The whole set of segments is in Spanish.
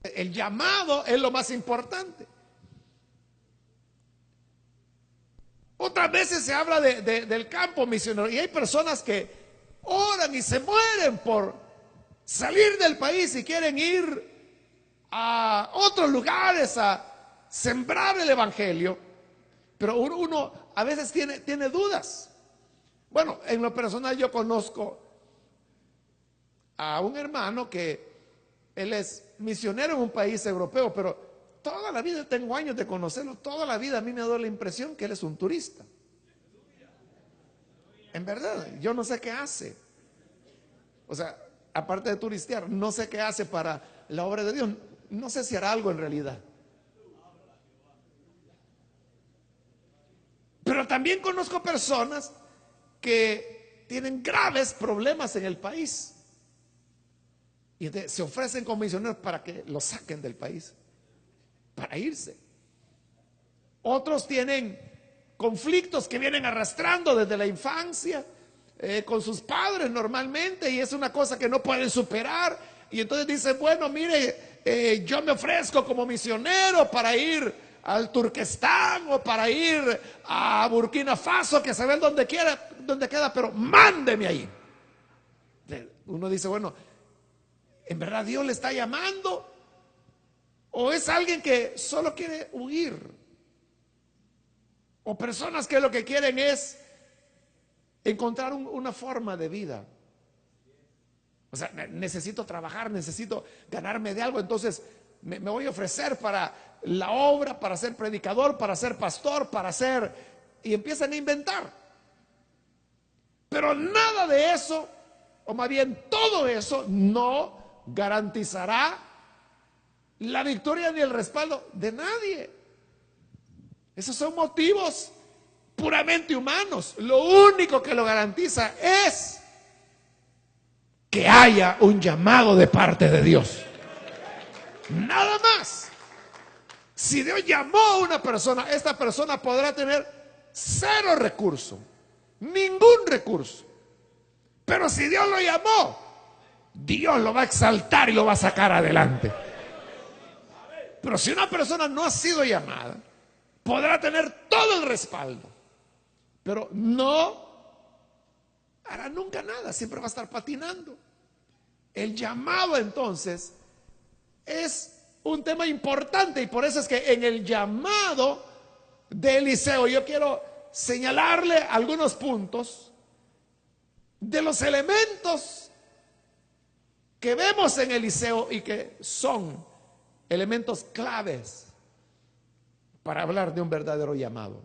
El llamado es lo más importante. Otras veces se habla del campo misionero y hay personas que oran y se mueren por salir del país y quieren ir a otros lugares a sembrar el evangelio, pero uno a veces tiene dudas. Bueno, en lo personal yo conozco a un hermano que él es misionero en un país europeo, pero toda la vida, tengo años de conocerlo, toda la vida a mí me ha dado la impresión que él es un turista. En verdad, yo no sé qué hace. O sea, aparte de turistear, no sé qué hace para la obra de Dios. No sé si hará algo en realidad. Pero también conozco personas que tienen graves problemas en el país y se ofrecen como misioneros para que los saquen del país, para irse. Otros tienen conflictos que vienen arrastrando desde la infancia con sus padres normalmente, y es una cosa que no pueden superar, y entonces dicen, bueno, mire, yo me ofrezco como misionero para ir al Turquestán o para ir a Burkina Faso, que se ve donde quiera, donde queda, pero mándeme ahí. Uno dice, bueno, ¿en verdad Dios le está llamando? ¿O es alguien que solo quiere huir? O personas que lo que quieren es encontrar una forma de vida. O sea, necesito trabajar, necesito ganarme de algo, entonces me voy a ofrecer para la obra, para ser predicador, para ser pastor, para ser... Y empiezan a inventar. Pero nada de eso, o más bien todo eso, no garantizará la victoria ni el respaldo de nadie. Esos son motivos puramente humanos. Lo único que lo garantiza es que haya un llamado de parte de Dios. Nada más. Si Dios llamó a una persona, esta persona podrá tener cero recurso, ningún recurso. Pero si Dios lo llamó, Dios lo va a exaltar y lo va a sacar adelante. Pero si una persona no ha sido llamada, podrá tener todo el respaldo, pero no hará nunca nada, siempre va a estar patinando. El llamado entonces es un tema importante, y por eso es que en el llamado de Eliseo yo quiero señalarle algunos puntos de los elementos que vemos en Eliseo y que son elementos claves para hablar de un verdadero llamado.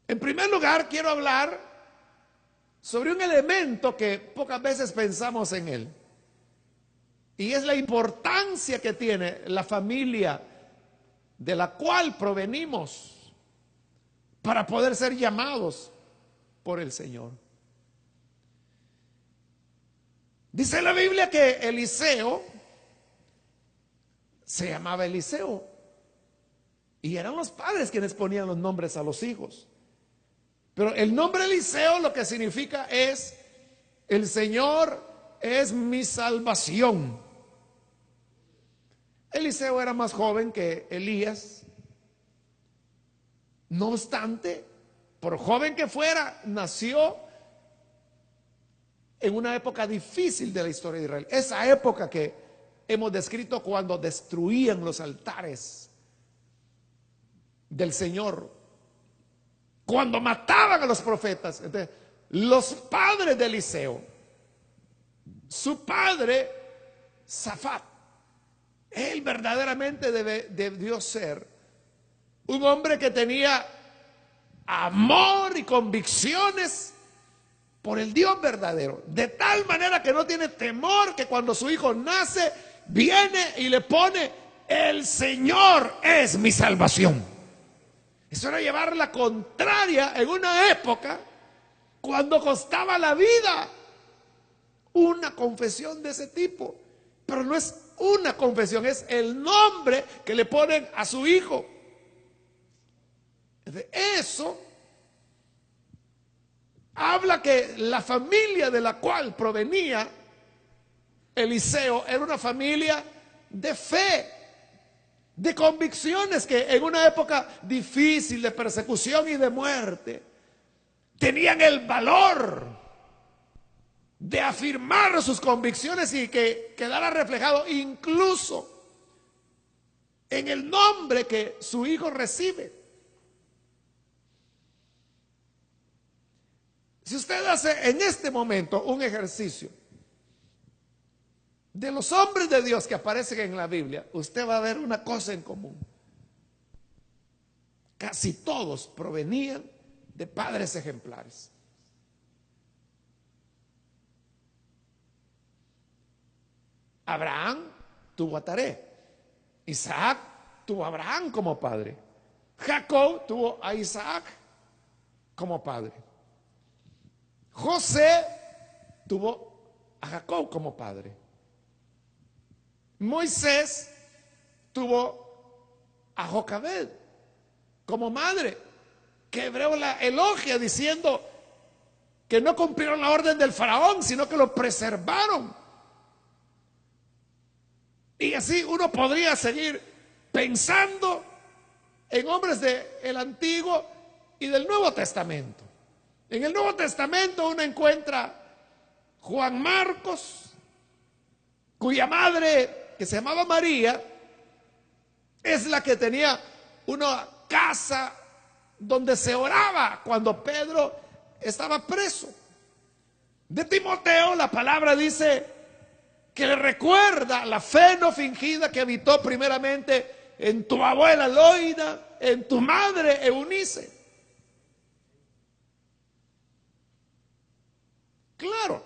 En primer lugar, quiero hablar sobre un elemento que pocas veces pensamos en él, y es la importancia que tiene la familia de la cual provenimos para poder ser llamados por el Señor. Dice la Biblia que Eliseo se llamaba Eliseo, y eran los padres quienes ponían los nombres a los hijos. Pero el nombre Eliseo lo que significa es: el Señor es mi salvación. Eliseo era más joven que Elías. No obstante, por joven que fuera, nació en una época difícil de la historia de Israel. Esa época que hemos descrito cuando destruían los altares del Señor, cuando mataban a los profetas. Entonces, los padres de Eliseo, su padre Safat, él verdaderamente debió ser un hombre que tenía amor y convicciones por el Dios verdadero, de tal manera que no tiene temor, que cuando su hijo nace, viene y le pone: el Señor es mi salvación. Eso era llevar la contraria en una época cuando costaba la vida una confesión de ese tipo. Pero no es una confesión, es el nombre que le ponen a su hijo. De eso habla que la familia de la cual provenía Eliseo era una familia de fe, de convicciones, que en una época difícil de persecución y de muerte tenían el valor de afirmar sus convicciones y que quedara reflejado incluso en el nombre que su hijo recibe. Si usted hace en este momento un ejercicio de los hombres de Dios que aparecen en la Biblia, usted va a ver una cosa en común. Casi todos provenían de padres ejemplares. Abraham tuvo a Taré. Isaac tuvo a Abraham como padre. Jacob tuvo a Isaac como padre. José tuvo a Jacob como padre. Moisés tuvo a Jocabed como madre, que Hebreo la elogia diciendo que no cumplieron la orden del faraón, sino que lo preservaron. Y así uno podría seguir pensando en hombres del Antiguo y del Nuevo Testamento. En el Nuevo Testamento uno encuentra Juan Marcos, cuya madre, que se llamaba María, es la que tenía una casa donde se oraba cuando Pedro estaba preso. De Timoteo la palabra dice que le recuerda la fe no fingida que habitó primeramente en tu abuela Loida, en tu madre Eunice. Claro,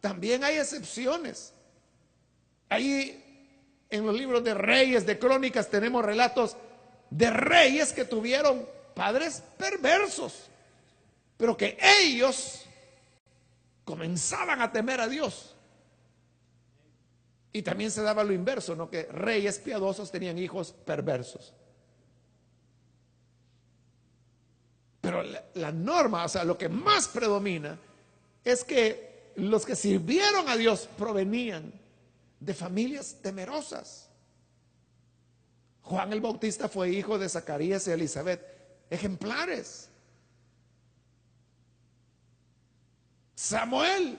también hay excepciones. Ahí en los libros de Reyes, de Crónicas, tenemos relatos de reyes que tuvieron padres perversos, pero que ellos comenzaban a temer a Dios. Y también se daba lo inverso, ¿no? Que reyes piadosos tenían hijos perversos. Pero la norma, o sea, lo que más predomina es que los que sirvieron a Dios provenían de familias temerosas. Juan el Bautista fue hijo de Zacarías y Elizabeth, ejemplares. Samuel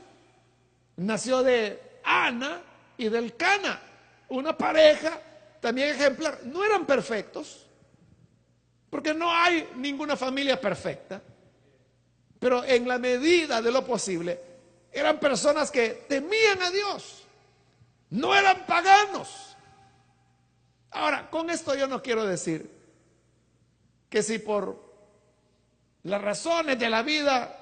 nació de Ana y del Cana, una pareja también ejemplar. No eran perfectos, porque no hay ninguna familia perfecta, pero en la medida de lo posible eran personas que temían a Dios, no eran paganos. Ahora, con esto yo no quiero decir que si por las razones de la vida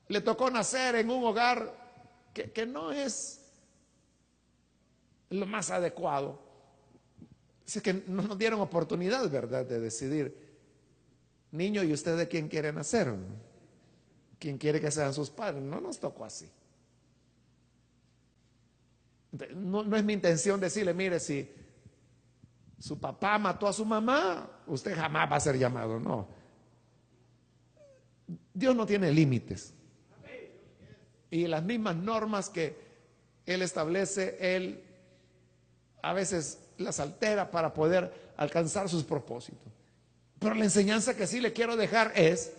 le tocó nacer en un hogar que no es lo más adecuado, es que no nos dieron oportunidad, ¿verdad?, de decidir, niño, ¿y usted de quién quiere nacer? ¿Quién quiere que sean sus padres? No nos tocó así. No es mi intención decirle, mire, si su papá mató a su mamá, usted jamás va a ser llamado. No. Dios no tiene límites. Y las mismas normas que Él establece, Él a veces las altera para poder alcanzar sus propósitos. Pero la enseñanza que sí le quiero dejar es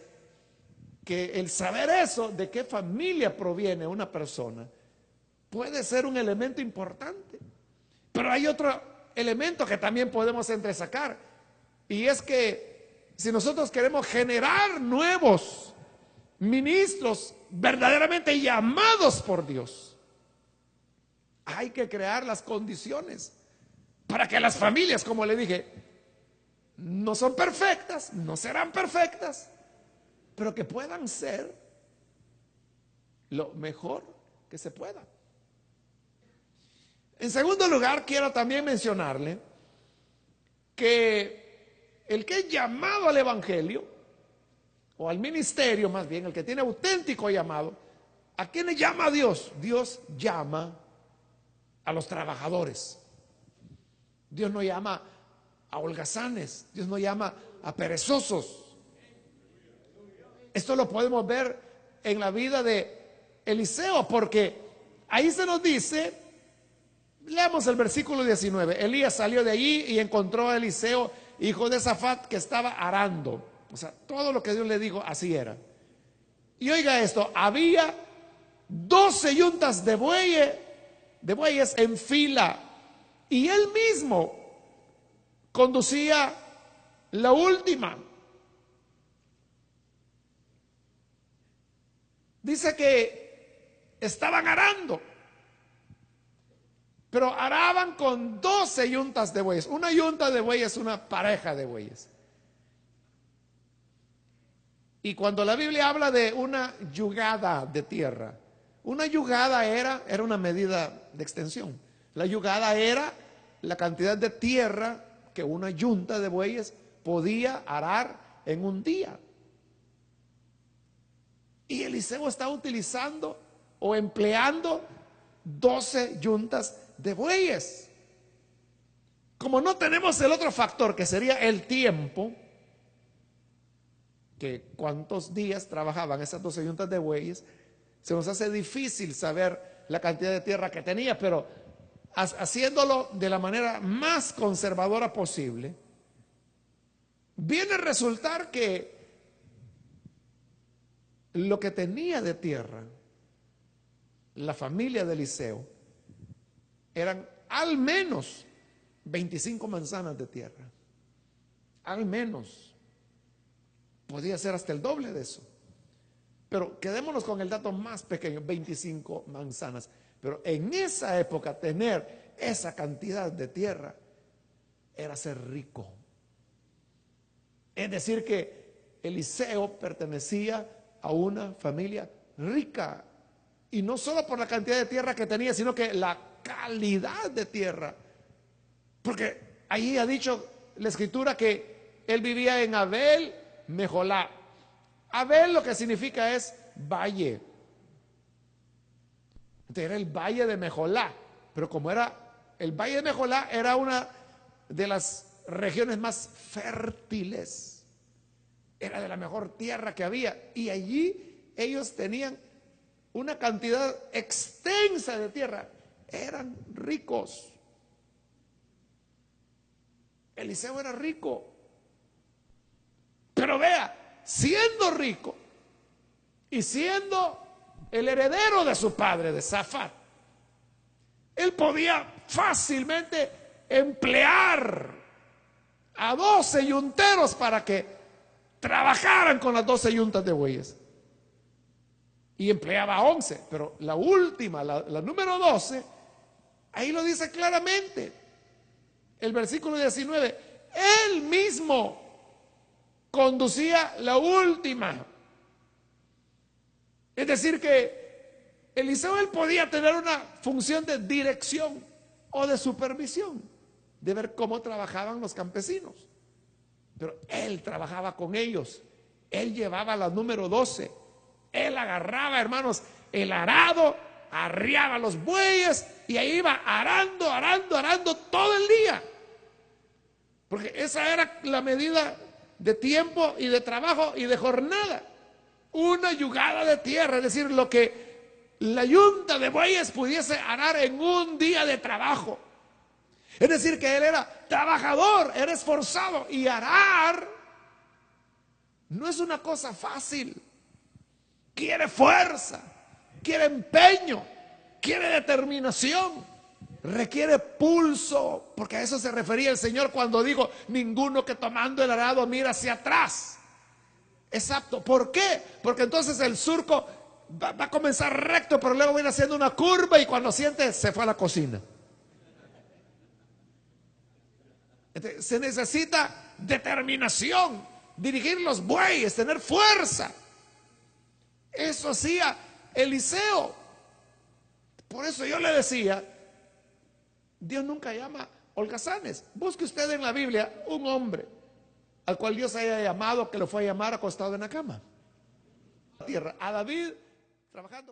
que el saber eso, de qué familia proviene una persona, puede ser un elemento importante. Pero hay otro elemento que también podemos entresacar, y es que si nosotros queremos generar nuevos ministros verdaderamente llamados por Dios, hay que crear las condiciones para que las familias, como le dije, no son perfectas, no serán perfectas, pero que puedan ser lo mejor que se pueda. En segundo lugar, quiero también mencionarle que el que es llamado al evangelio, o al ministerio más bien, el que tiene auténtico llamado, ¿a quién le llama a Dios? Dios llama a los trabajadores. Dios no llama a holgazanes, Dios no llama a perezosos. Esto lo podemos ver en la vida de Eliseo, porque ahí se nos dice Leamos el versículo 19. Elías salió de allí y encontró a Eliseo, hijo de Safat, que estaba arando. O sea, todo lo que Dios le dijo, así era. Y oiga esto, había 12 yuntas de bueyes en fila, y él mismo conducía la última. Dice que estaban arando, pero araban con 12 yuntas de bueyes. Una yunta de bueyes es una pareja de bueyes. Y cuando la Biblia habla de una yugada de tierra, una yugada era una medida de extensión. La yugada era la cantidad de tierra que una yunta de bueyes podía arar en un día. Y Eliseo está utilizando o empleando 12 yuntas de bueyes. Como no tenemos el otro factor que sería el tiempo, que cuántos días trabajaban esas 12 yuntas de bueyes, se nos hace difícil saber la cantidad de tierra que tenía, pero haciéndolo de la manera más conservadora posible, viene a resultar que lo que tenía de tierra la familia de Eliseo eran al menos 25 manzanas de tierra. Al menos. Podía ser hasta el doble de eso. Pero quedémonos con el dato más pequeño, 25 manzanas. Pero en esa época tener esa cantidad de tierra era ser rico. Es decir que Eliseo pertenecía a una familia rica. Y no solo por la cantidad de tierra que tenía, sino que la calidad de tierra. Porque ahí ha dicho la escritura que él vivía en Abel Mejolá. Abel lo que significa es valle. Entonces era el valle de Mejolá. Pero como era el valle de Mejolá, era una de las regiones más fértiles. Era de la mejor tierra que había. Y allí ellos tenían una cantidad extensa de tierra. Eran ricos. Eliseo era rico. Pero vea, siendo rico y siendo el heredero de su padre, de Safat, él podía fácilmente emplear a 12 yunteros para que trabajaran con las 12 yuntas de bueyes. Y empleaba a 11, pero la última, la número 12, ahí lo dice claramente. El versículo 19, él mismo conducía la última. Es decir que Eliseo, él podía tener una función de dirección o de supervisión, de ver cómo trabajaban los campesinos. Pero él trabajaba con ellos. Él llevaba la número 12. Él agarraba, hermanos, el arado, arriaba los bueyes y ahí iba arando todo el día. Porque esa era la medida de tiempo y de trabajo y de jornada. Una yugada de tierra, es decir, lo que la yunta de bueyes pudiese arar en un día de trabajo. Es decir, que él era trabajador, era esforzado, y arar no es una cosa fácil. Quiere fuerza, quiere empeño, quiere determinación, requiere pulso, porque a eso se refería el Señor cuando dijo: ninguno que tomando el arado mira hacia atrás. Exacto. ¿Por qué? Porque entonces el surco va a comenzar recto, pero luego viene haciendo una curva y cuando siente se fue a la cocina. Entonces, se necesita determinación, dirigir los bueyes, tener fuerza. Eso hacía Eliseo. Por eso yo le decía, Dios nunca llama holgazanes. Busque usted en la Biblia un hombre al cual Dios haya llamado, que lo fue a llamar acostado en la cama. A David trabajando.